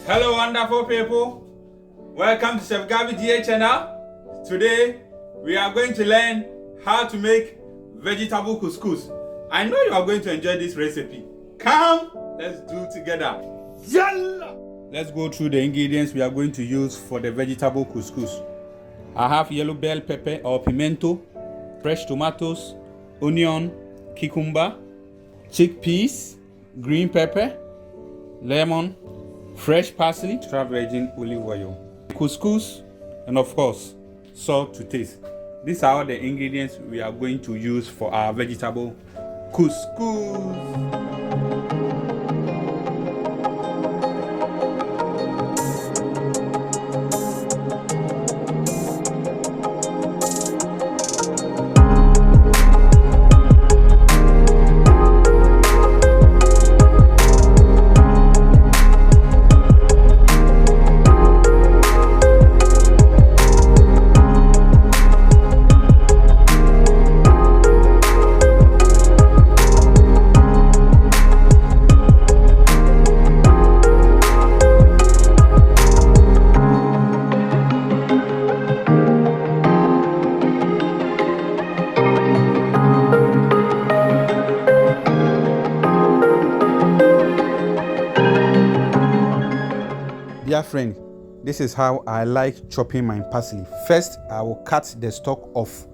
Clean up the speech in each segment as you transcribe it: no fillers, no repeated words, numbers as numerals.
Hello wonderful people, welcome to Chef GABBY GA channel. Today we are going to learn how to make vegetable couscous. I know you are going to enjoy this recipe. Come, let's do it together. Yalla! Let's go through the ingredients we are going to use for the vegetable couscous. I have yellow bell pepper or pimento, fresh tomatoes, onion, cucumber, chickpeas, green pepper, lemon, fresh parsley, extra virgin olive oil, couscous, and of course, salt to taste. These are all the ingredients we are going to use for our vegetable couscous. Dear friend, this is how I like chopping my parsley. First, I will cut the stalk off,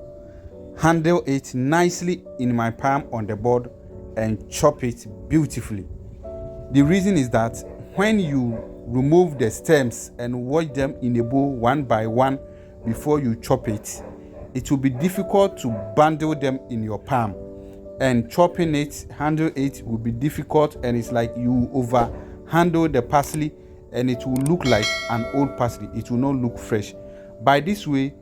handle it nicely in my palm on the board, and chop it beautifully. The reason is that when you remove the stems and wash them in a bowl one by one before you chop it, it will be difficult to bundle them in your palm, and chopping it, handle it will be difficult, and it's like you over handle the parsley and it will look like an old parsley. It will not look fresh. By this way,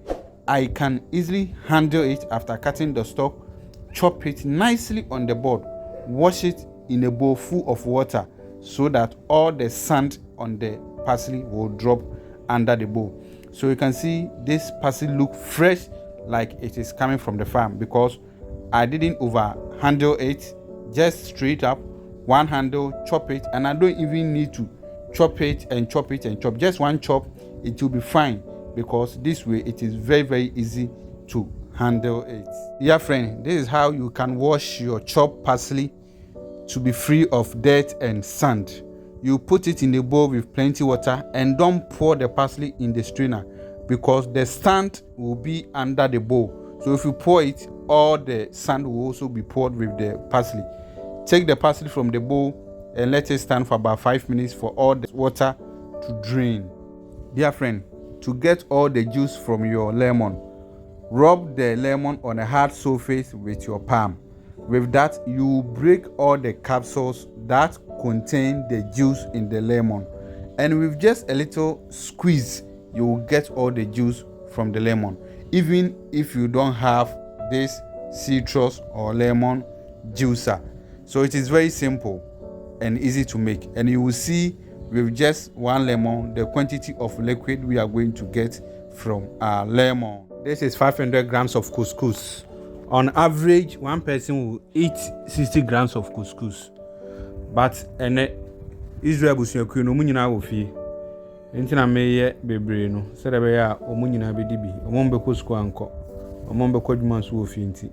I can easily handle it after cutting the stalk, chop it nicely on the board, wash it in a bowl full of water so that all the sand on the parsley will drop under the bowl. So you can see this parsley look fresh, like it is coming from the farm, because I didn't over handle it, just straight up one handle, chop it, and I don't even need to chop it and chop it and chop. Just one chop, it will be fine, because this way it is very easy to handle it. Dear friend, this is how you can wash your chopped parsley to be free of dirt and sand. You put it in a bowl with plenty water and don't pour the parsley in the strainer, because the sand will be under the bowl. So if you pour it, all the sand will also be poured with the parsley. Take the parsley from the bowl and let it stand for about 5 minutes for all the water to drain. Dear friend, to get all the juice from your lemon, rub the lemon on a hard surface with your palm. With that, you break all the capsules that contain the juice in the lemon, and with just a little squeeze, you will get all the juice from the lemon, even if you don't have this citrus or lemon juicer. So it is very simple and easy to make, and you will see with just one lemon the quantity of liquid we are going to get from our lemon. This is 500 grams of couscous. On average, one person will eat 60 grams of couscous, but Israel busuaku no munyina wo fie enti na meye bebre no serebe ya omunyina be dibi omombe couscous anko omombe kodwuma so wo fie enti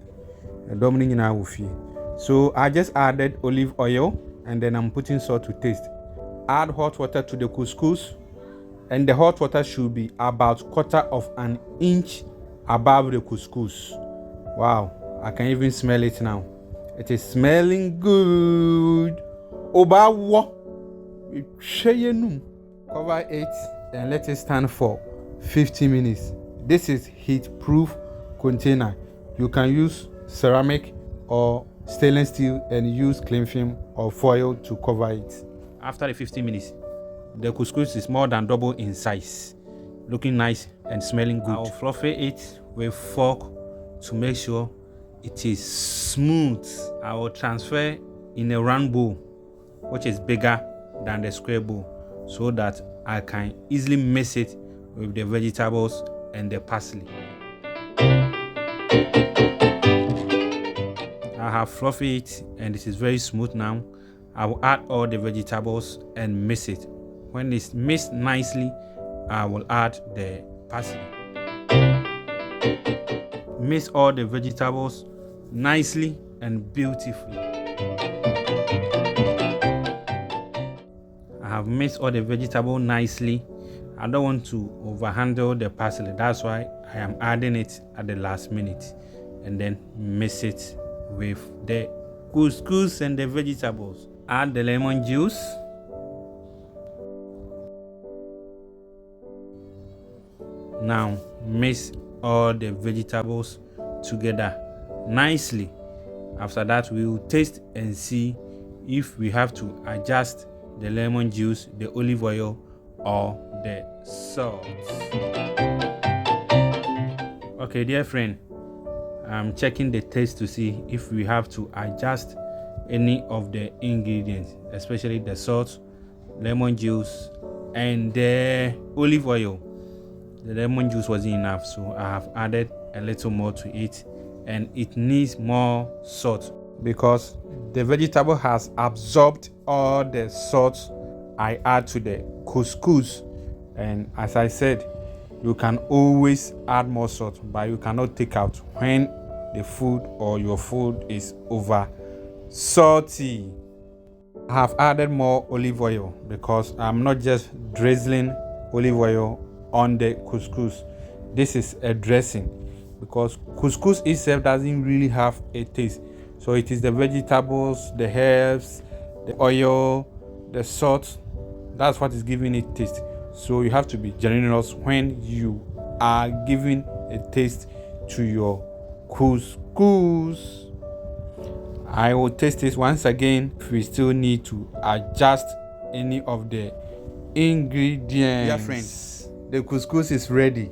edom ni nyina wo fie. So I just added olive oil, and then I'm putting salt to taste. Add hot water to the couscous, and the hot water should be about 1/4 inch above the couscous. Wow, I can even smell it now. It is smelling good. Obawo, cover it and let it stand for 50 minutes. This is heat-proof container. You can use ceramic or stainless steel and use cling film or foil to cover it. After the 50 minutes, the couscous is more than double in size, looking nice and smelling good. I'll fluffy it with fork to make sure it is smooth. I will transfer in a round bowl, which is bigger than the square bowl, so that I can easily mix it with the vegetables and the parsley. I have fluffy it and it is very smooth now. I will add all the vegetables and mix it When it's mixed nicely, I will add the parsley. Mix all the vegetables nicely and beautifully. I have mixed all the vegetable nicely. I don't want to overhandle the parsley. That's why I am adding it at the last minute, and then mix it with the couscous and the vegetables. Add the lemon juice. Now mix all the vegetables together nicely. After that, we will taste and see if we have to adjust the lemon juice, the olive oil, or the salt. Okay, dear friend, I'm checking the taste to see if we have to adjust any of the ingredients, especially the salt, lemon juice, and the olive oil. The lemon juice wasn't enough, so I have added a little more to it, and it needs more salt because the vegetable has absorbed all the salt I add to the couscous. And as I said, you can always add more salt, but you cannot take out when the food or your food is over salty. I have added more olive oil because I'm not just drizzling olive oil on the couscous. This is a dressing because couscous itself doesn't really have a taste. So it is the vegetables, the herbs, the oil, the salt. That's what is giving it taste. So you have to be generous when you are giving a taste to your couscous. I will taste this once again if we still need to adjust any of the ingredients. Dear friends, the couscous is ready.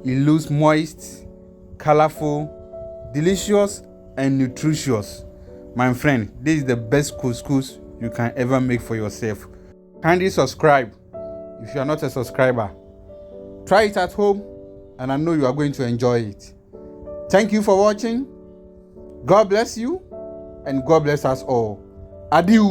It looks moist, colorful, delicious, and nutritious. My friend, this is the best couscous you can ever make for yourself. Kindly subscribe if you are not a subscriber. Try it at home, and I know you are going to enjoy it. Thank you for watching. God bless you, and God bless us all. Adieu.